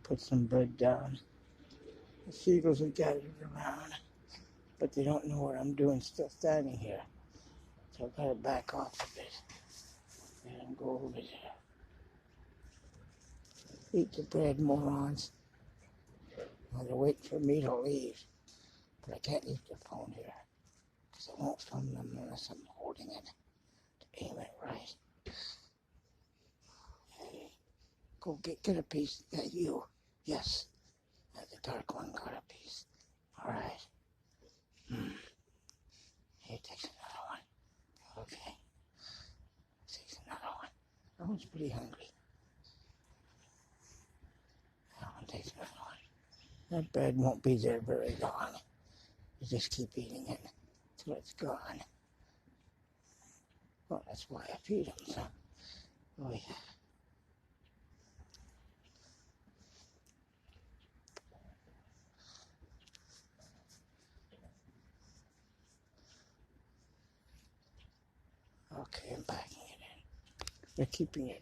put some bread down. The seagulls are gathered around, but they don't know what I'm doing still standing here. So I've got to back off a bit and go over there. Eat the bread, morons. Well, they're waiting for me to leave, but I can't leave the phone here because I won't film them unless I'm holding it to aim it right. Hey, go get a piece. You. Yes. The dark one got a piece. All right. Here, takes another one. Okay. Takes another one. That one's pretty hungry. That one takes another one. That bread won't be there very long. You just keep eating it till it's gone. Well, that's why I feed them. So, oh yeah. Okay, I'm packing it in. They're keeping it